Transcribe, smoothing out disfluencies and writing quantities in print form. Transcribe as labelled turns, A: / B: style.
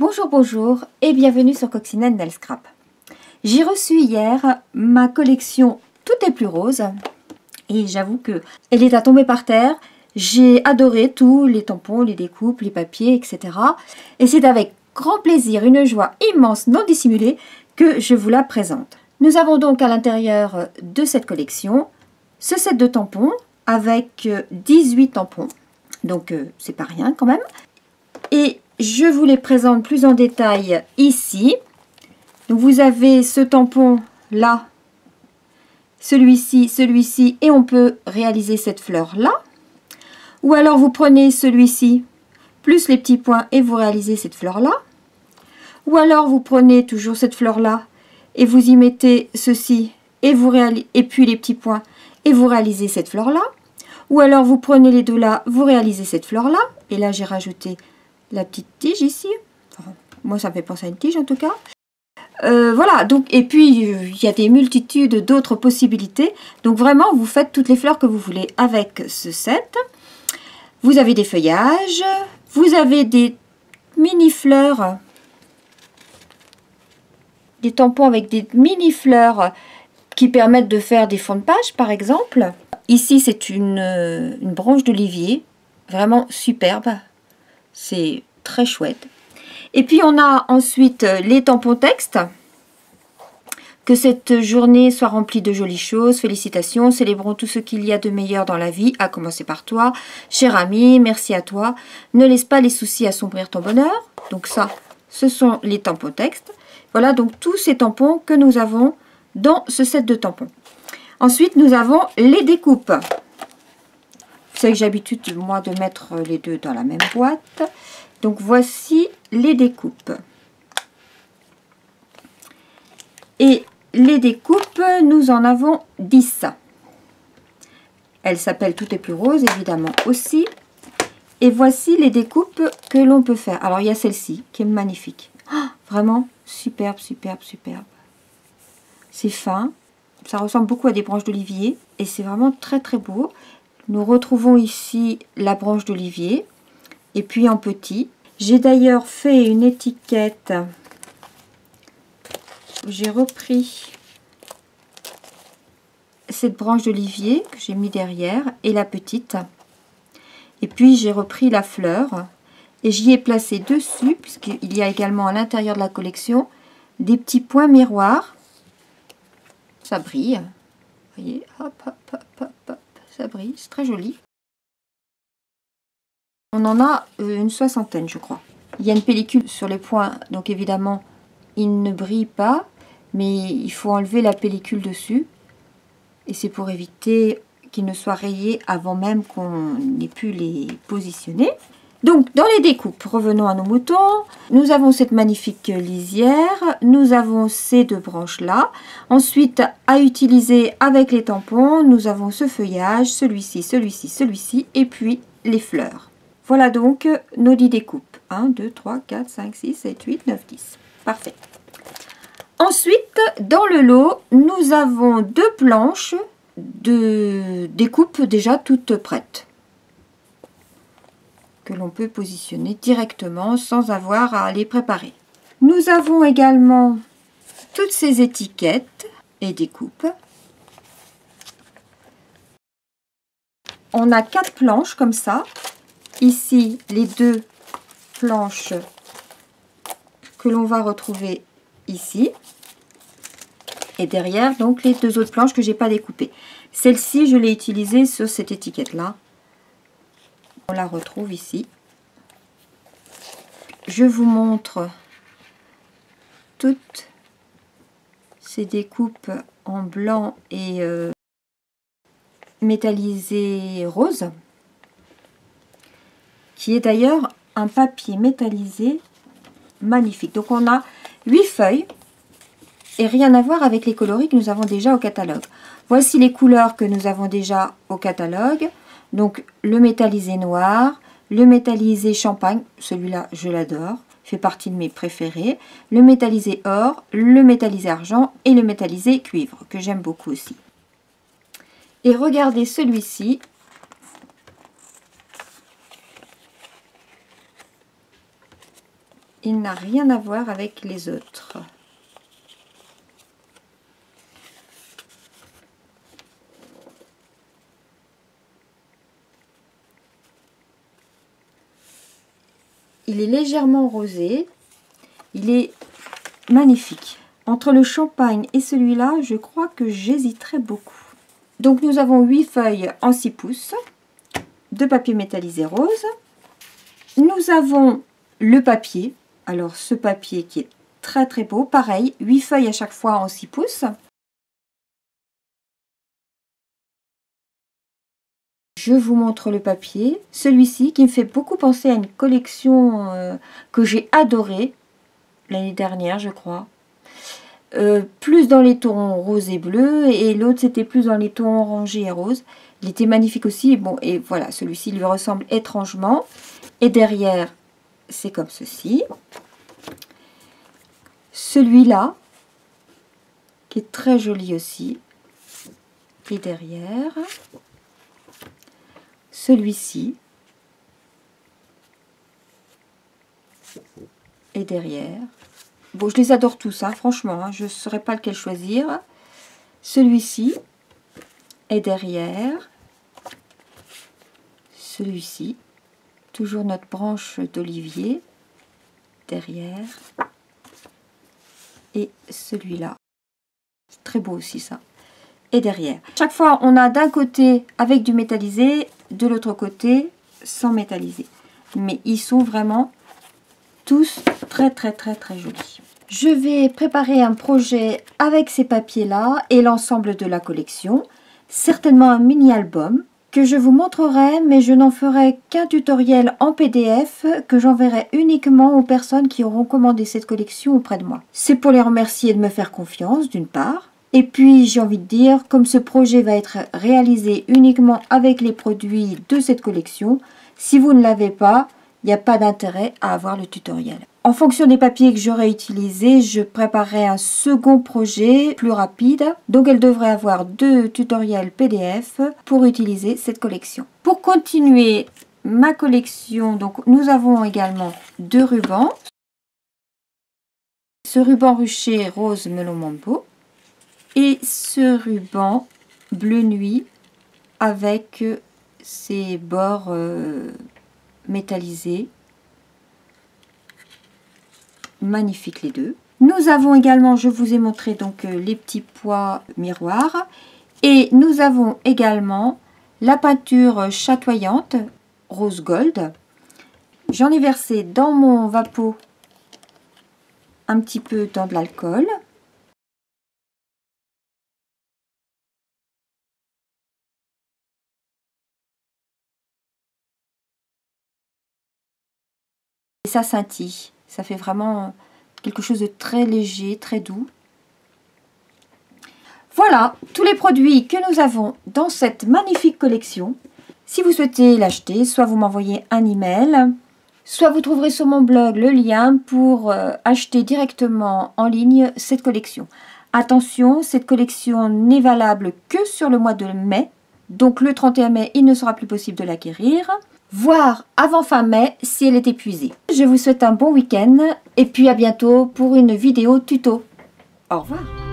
A: Bonjour, bonjour et bienvenue sur Coccinelle Nail Scrap. J'ai reçu hier ma collection Tout est plus rose et j'avoue que elle est à tomber par terre. J'ai adoré tous les tampons, les découpes, les papiers, etc. Et c'est avec grand plaisir, une joie immense non dissimulée que je vous la présente. Nous avons donc à l'intérieur de cette collection ce set de tampons avec 18 tampons. Donc c'est pas rien quand même. Et je vous les présente plus en détail ici. Donc vous avez ce tampon là, celui-ci, et on peut réaliser cette fleur là. Ou alors vous prenez celui-ci, plus les petits points, et vous réalisez cette fleur là. Ou alors vous prenez toujours cette fleur là, et vous y mettez ceci, et puis les petits points, et vous réalisez cette fleur là. Ou alors vous prenez les deux là, vous réalisez cette fleur là. Et là j'ai rajouté la petite tige ici. Enfin, moi ça me fait penser à une tige en tout cas. Voilà, donc, et puis il y a des multitudes d'autres possibilités. Donc vraiment vous faites toutes les fleurs que vous voulez avec ce set. Vous avez des feuillages, vous avez des mini fleurs, des tampons avec des mini fleurs qui permettent de faire des fonds de page par exemple. Ici c'est une branche d'olivier, vraiment superbe. C'est très chouette. Et puis on a ensuite les tampons texte. Que cette journée soit remplie de jolies choses. Félicitations, célébrons tout ce qu'il y a de meilleur dans la vie, à commencer par toi. Cher ami, merci à toi. Ne laisse pas les soucis assombrir ton bonheur. Donc ça, ce sont les tampons texte. Voilà donc tous ces tampons que nous avons dans ce set de tampons. Ensuite, nous avons les découpes. Vous savez que j'ai l'habitude, moi, de mettre les deux dans la même boîte. Donc, voici les découpes. Et les découpes, nous en avons 10. Elle s'appelle Tout est plus rose, évidemment, aussi. Et voici les découpes que l'on peut faire. Alors, il y a celle-ci, qui est magnifique. Oh, vraiment, superbe, superbe, superbe. C'est fin. Ça ressemble beaucoup à des branches d'olivier. Et c'est vraiment très, très beau. Nous retrouvons ici la branche d'olivier. Et puis en petit. J'ai d'ailleurs fait une étiquette. J'ai repris cette branche d'olivier que j'ai mis derrière et la petite. Et puis j'ai repris la fleur. Et j'y ai placé dessus, puisqu'il y a également à l'intérieur de la collection des petits points miroirs. Ça brille. Vous voyez, hop, hop, hop, hop, hop. Ça brille, c'est très joli. On en a une soixantaine, je crois. Il y a une pellicule sur les points, donc évidemment, il ne brille pas, mais il faut enlever la pellicule dessus. Et c'est pour éviter qu'ils ne soient rayés avant même qu'on ait pu les positionner. Donc, dans les découpes, revenons à nos moutons. Nous avons cette magnifique lisière. Nous avons ces deux branches-là. Ensuite, à utiliser avec les tampons, nous avons ce feuillage, celui-ci, celui-ci, celui-ci, et puis les fleurs. Voilà donc nos 10 découpes. 1, 2, 3, 4, 5, 6, 7, 8, 9, 10. Parfait. Ensuite, dans le lot, nous avons 2 planches de découpes déjà toutes prêtes. Que l'on peut positionner directement sans avoir à les préparer. Nous avons également toutes ces étiquettes et découpes. On a 4 planches comme ça. Ici, les 2 planches que l'on va retrouver ici. Et derrière, donc, les 2 autres planches que j'ai pas découpées. Celle-ci, je l'ai utilisée sur cette étiquette-là. On la retrouve ici. Je vous montre toutes ces découpes en blanc et métallisé rose, qui est d'ailleurs un papier métallisé magnifique. Donc on a 8 feuilles et rien à voir avec les coloris que nous avons déjà au catalogue. Voici les couleurs que nous avons déjà au catalogue. Donc le métallisé noir, le métallisé champagne, celui-là je l'adore, fait partie de mes préférés, le métallisé or, le métallisé argent et le métallisé cuivre, que j'aime beaucoup aussi. Et regardez celui-ci. il n'a rien à voir avec les autres. Il est légèrement rosé. Il est magnifique. Entre le champagne et celui-là, je crois que j'hésiterai beaucoup. Donc nous avons 8 feuilles en 6 pouces de papier métallisé rose. Nous avons le papier. Alors ce papier qui est très très beau. Pareil, 8 feuilles à chaque fois en 6 pouces. Je vous montre le papier. Celui-ci qui me fait beaucoup penser à une collection que j'ai adorée l'année dernière, je crois. Plus dans les tons rose et bleu, et l'autre c'était plus dans les tons orangés et rose. Il était magnifique aussi. Bon, et voilà, celui-ci lui ressemble étrangement. Et derrière, c'est comme ceci. Celui-là, qui est très joli aussi. Et derrière, celui-ci. Et derrière. Bon, je les adore tous, hein, franchement. Hein, je ne saurais pas lequel choisir. Celui-ci. Et derrière. Celui-ci. Toujours notre branche d'olivier. Derrière. Et celui-là. C'est très beau aussi, ça. Et derrière. Chaque fois, on a d'un côté avec du métallisé, de l'autre côté sans métalliser. Mais ils sont vraiment tous très très très très jolis. Je vais préparer un projet avec ces papiers là et l'ensemble de la collection. Certainement un mini album que je vous montrerai, mais je n'en ferai qu'un tutoriel en PDF que j'enverrai uniquement aux personnes qui auront commandé cette collection auprès de moi. C'est pour les remercier de me faire confiance d'une part. Et puis j'ai envie de dire, comme ce projet va être réalisé uniquement avec les produits de cette collection, si vous ne l'avez pas, il n'y a pas d'intérêt à avoir le tutoriel. En fonction des papiers que j'aurai utilisés, je préparerai un second projet plus rapide. Donc elle devrait avoir 2 tutoriels PDF pour utiliser cette collection. Pour continuer ma collection, donc nous avons également 2 rubans. Ce ruban rucher rose melon mambo. Et ce ruban bleu nuit avec ses bords métallisés. Magnifiques les deux. Nous avons également, je vous ai montré donc les petits pois miroirs. Et nous avons également la peinture chatoyante rose gold. J'en ai versé dans mon vapeau un petit peu dans de l'alcool. Et ça scintille, ça fait vraiment quelque chose de très léger, très doux. Voilà tous les produits que nous avons dans cette magnifique collection. Si vous souhaitez l'acheter, soit vous m'envoyez un email, soit vous trouverez sur mon blog le lien pour acheter directement en ligne cette collection. Attention, cette collection n'est valable que sur le mois de mai. Donc le 31 mai, il ne sera plus possible de l'acquérir. Voire avant fin mai si elle est épuisée. Je vous souhaite un bon week-end et puis à bientôt pour une vidéo tuto. Au revoir.